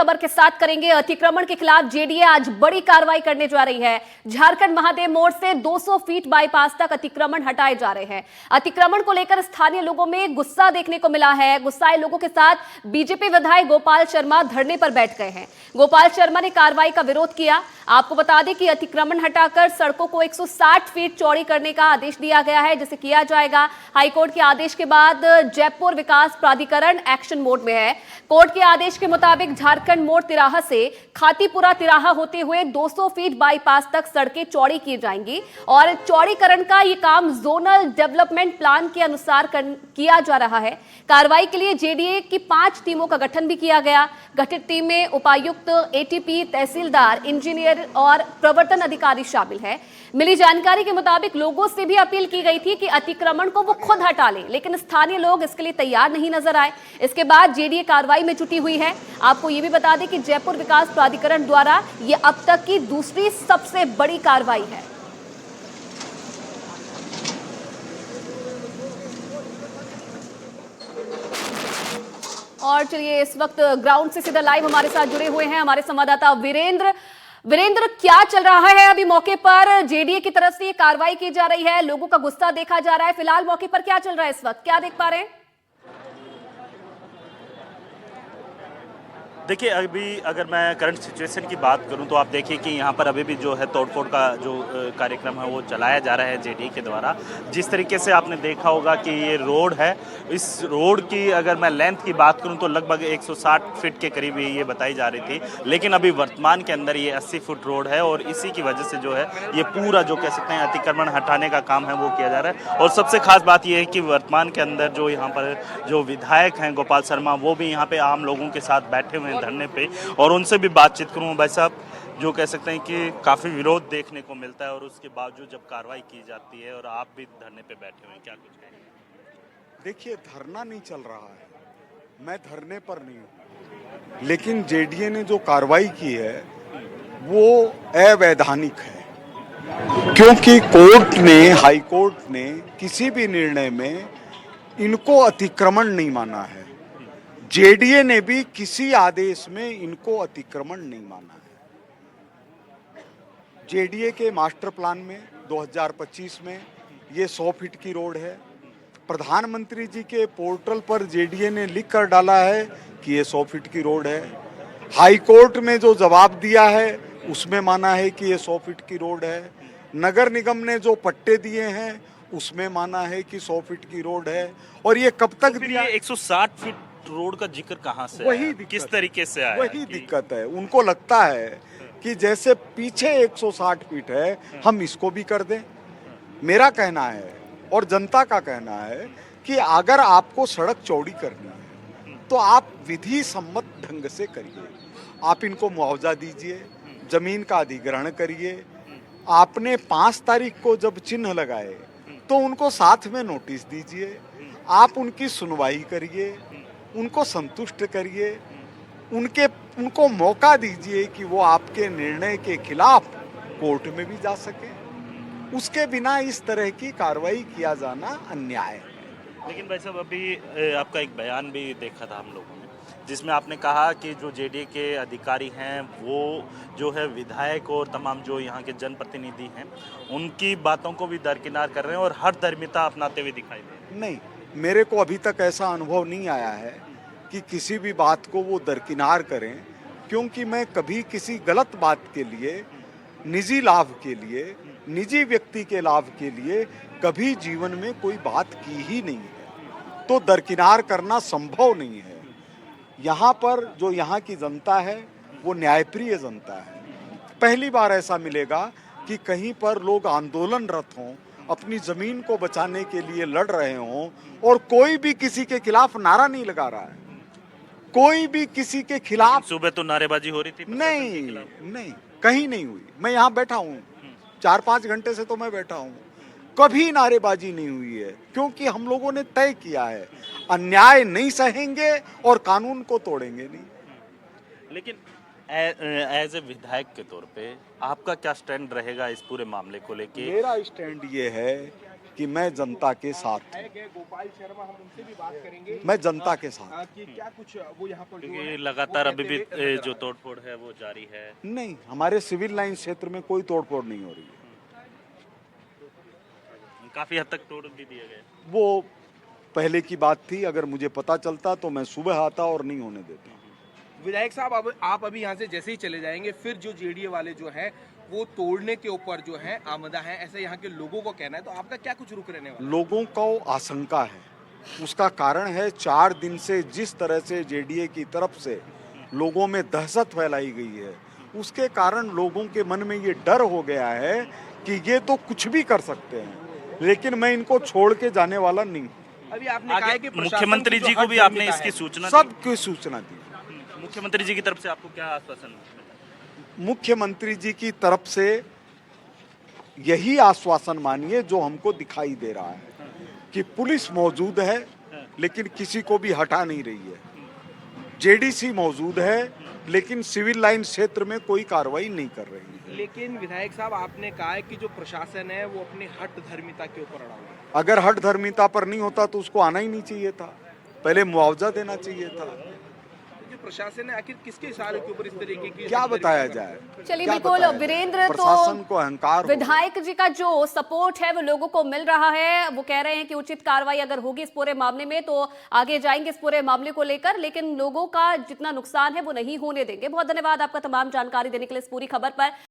खबर के साथ करेंगे। अतिक्रमण के खिलाफ जेडीए आज बड़ी कार्रवाई करने जा रही है। झारखंड महादेव मोड़ से 200 फीट बाईपास तक अतिक्रमण हटाए जा रहे हैं। अतिक्रमण को लेकर स्थानीय लोगों में गुस्सा देखने को मिला है। गुस्साए लोगों के साथ बीजेपी विधायक गोपाल शर्मा धरने पर बैठ गए हैं। गोपाल शर्मा ने कार्रवाई का विरोध किया। आपको बता दें कि अतिक्रमण हटाकर सड़कों को 160 फीट चौड़ी करने का आदेश दिया गया है, जिसे किया जाएगा। हाईकोर्ट के आदेश के बाद जयपुर विकास प्राधिकरण एक्शन मोड में है। कोर्ट के आदेश के मुताबिक झारखंड मोड़ तिराहा से खातीपुरा तिराहा होते हुए 200 फीट बाईपास तक सड़कें चौड़ी की जाएंगी और चौड़ीकरण का यह काम जोनल डेवलपमेंट प्लान के अनुसार किया जा रहा है। कार्रवाई के लिए जेडीए की 5 टीमों का गठन भी किया गया। गठित टीम में उपायुक्त, एटीपी, तहसीलदार, इंजीनियर और प्रवर्तन अधिकारी शामिल है। मिली जानकारी के मुताबिक लोगों से भी अपील की गई थी कि अतिक्रमण को वो खुद हटा लें, लेकिन स्थानीय लोग इसके लिए तैयार नहीं नजर आए। इसके बाद जेडीए कार्रवाई में जुटी हुई है। आपको ये भी बता दें कि जयपुर विकास प्राधिकरण द्वारा ये अब तक की दूसरी सबसे बड़ी कार्रवाई है। और चलिए, इस वक्त ग्राउंड से सीधा लाइव हमारे साथ जुड़े हुए हैं हमारे संवाददाता वीरेंद्र। क्या चल रहा है अभी मौके पर? जेडीए की तरफ से ये कार्रवाई की जा रही है, लोगों का गुस्सा देखा जा रहा है। फिलहाल मौके पर क्या चल रहा है इस वक्त, क्या देख पा रहे हैं? देखिए, अभी अगर मैं करंट सिचुएशन की बात करूं तो आप देखिए कि यहाँ पर अभी भी जो है तोड़फोड़ का जो कार्यक्रम है वो चलाया जा रहा है जेडीए के द्वारा। जिस तरीके से आपने देखा होगा कि ये रोड है, इस रोड की अगर मैं लेंथ की बात करूं तो लगभग 160 फीट के करीब ये बताई जा रही थी, लेकिन अभी वर्तमान के अंदर ये 80 फुट रोड है और इसी की वजह से जो है ये पूरा जो कह सकते हैं अतिक्रमण हटाने का काम है वो किया जा रहा है। और सबसे खास बात ये है कि वर्तमान के अंदर जो यहाँ पर जो विधायक हैं गोपाल शर्मा, वो भी यहाँ पे आम लोगों के साथ बैठे हुए हैं धरने पे, और उनसे भी बातचीत करूँ। भाई साहब, जो कह सकते हैं कि काफ़ी विरोध देखने को मिलता है और उसके बावजूद जब कार्रवाई की जाती है और आप भी धरने पे बैठे हुए हैं, क्या कुछ कहेंगे? देखिए, धरना नहीं चल रहा है, मैं धरने पर नहीं हूँ, लेकिन जेडीए ने जो कार्रवाई की है वो अवैधानिक है, क्योंकि हाई कोर्ट ने किसी भी निर्णय में इनको अतिक्रमण नहीं माना है। जेडीए ने भी किसी आदेश में इनको अतिक्रमण नहीं माना है। जेडीए के मास्टर प्लान में 2025 में ये 100 फीट की रोड है। प्रधानमंत्री जी के पोर्टल पर जेडीए ने लिख कर डाला है कि ये 100 फीट की रोड है। हाई कोर्ट में जो जवाब दिया है उसमें माना है कि ये 100 फीट की रोड है। नगर निगम ने जो पट्टे दिए हैं उसमें माना है कि 100 फीट की रोड है। और ये कब तक दिया? 160 फीट रोड का जिक्र कहाँ से वही किस तरीके से आया? वही दिक्कत है। उनको लगता है कि जैसे पीछे 160 फीट है हम इसको भी कर दें। मेरा कहना है और जनता का कहना है कि अगर आपको सड़क चौड़ी करनी है तो आप विधि सम्मत ढंग से करिए। आप इनको मुआवजा दीजिए, जमीन का अधिग्रहण करिए। आपने 5 तारीख को जब चिन्ह लगाए तो उनको साथ में नोटिस दीजिए। आप उनकी सुनवाई करिए, उनको संतुष्ट करिए, उनको मौका दीजिए कि वो आपके निर्णय के खिलाफ कोर्ट में भी जा सके। उसके बिना इस तरह की कार्रवाई किया जाना अन्याय है। लेकिन भाई साहब, अभी आपका एक बयान भी देखा था हम लोगों ने, जिसमें आपने कहा कि जो जेडीए के अधिकारी हैं वो जो है विधायक और तमाम जो यहाँ के जनप्रतिनिधि हैं उनकी बातों को भी दरकिनार कर रहे हैं और हर धर्मिता अपनाते हुए दिखाई दे रहे हैं। नहीं, मेरे को अभी तक ऐसा अनुभव नहीं आया है कि किसी भी बात को वो दरकिनार करें, क्योंकि मैं कभी किसी गलत बात के लिए, निजी लाभ के लिए, निजी व्यक्ति के लाभ के लिए कभी जीवन में कोई बात की ही नहीं है, तो दरकिनार करना संभव नहीं है। यहाँ पर जो यहाँ की जनता है वो न्यायप्रिय जनता है। पहली बार ऐसा मिलेगा कि कहीं पर लोग आंदोलनरत हों, अपनी जमीन को बचाने के लिए लड़ रहे हों और कोई भी किसी के खिलाफ नारा नहीं लगा रहा है, कोई भी किसी के खिलाफ। सुबह तो नारेबाजी हो रही थी, नहीं, कहीं नहीं हुई। मैं यहाँ बैठा हूँ, 4-5 घंटे से तो मैं बैठा हूँ, कभी नारेबाजी नहीं हुई है, क्योंकि हम लोगों ने तय किया है अन्याय नहीं सहेंगे और कानून को तोड़ेंगे नहीं। लेकिन एज ए विधायक के तौर पे आपका क्या स्टैंड रहेगा इस पूरे मामले को लेके? मेरा स्टैंड ये है कि मैं जनता के साथ हूं। गोपाल शर्मा, हम उनसे भी बात करेंगे। मैं जनता के साथ हूं। कि क्या कुछ वो यहाँ पर जो क्योंकि है, लगातार वो अभी भी कहते हुए जो तोड़फोड़ है वो जारी है। नहीं, हमारे सिविल लाइन क्षेत्र में कोई तोड़फोड़ नहीं हो रही है। काफी हद तक तोड़ भी दिए गए। वो पहले की बात थी, अगर मुझे पता चलता तो मैं सुबह आता और नहीं होने देता। विधायक साहब, अब आप अभी यहाँ से जैसे ही चले जाएंगे, फिर जो जेडीए वाले जो है वो तोड़ने के ऊपर जो है आमदा है, ऐसा यहाँ के लोगों को कहना है। तो आपका क्या कुछ रुक रहने वाला है? लोगों को आशंका है, उसका कारण है 4 दिन से जिस तरह से जेडीए की तरफ से लोगों में दहशत फैलाई गई है, उसके कारण लोगों के मन में ये डर हो गया है कि ये तो कुछ भी कर सकते हैं, लेकिन मैं इनको छोड़ के जाने वाला नहीं। अभी आपने कहा है कि आगे प्रशासन मुख्यमंत्री की जो जी को हर भी आपने जमीता इसकी है, सूचना दी? सबकी सूचना दी। मुख्यमंत्री जी की तरफ से आपको क्या आश्वासन मिला? मुख्यमंत्री जी की तरफ से यही आश्वासन मानिए जो हमको दिखाई दे रहा है कि पुलिस मौजूद है लेकिन किसी को भी हटा नहीं रही है, जेडीसी मौजूद है लेकिन सिविल लाइन क्षेत्र में कोई कार्रवाई नहीं कर रही है। लेकिन विधायक साहब, आपने कहा है कि जो प्रशासन है वो अपनी हट धर्मिता के ऊपर अड़ा हुआ है। अगर हट धर्मिता पर नहीं होता तो उसको आना ही नहीं चाहिए था, पहले मुआवजा देना चाहिए था। जो प्रशासन है आखिर किसके इशारे के ऊपर इस तरीके की क्या बताया जाए? चलिए, क्या बिल्कुल बताया जाए? वीरेंद्र, प्रशासन को तो अहंकार हो गया। विधायक जी का जो सपोर्ट है वो लोगों को मिल रहा है। वो कह रहे हैं कि उचित कार्रवाई अगर होगी इस पूरे मामले में तो आगे जाएंगे इस पूरे मामले को लेकर, लेकिन लोगों का जितना नुकसान है वो नहीं होने देंगे। बहुत धन्यवाद आपका तमाम जानकारी देने के लिए इस पूरी खबर पर।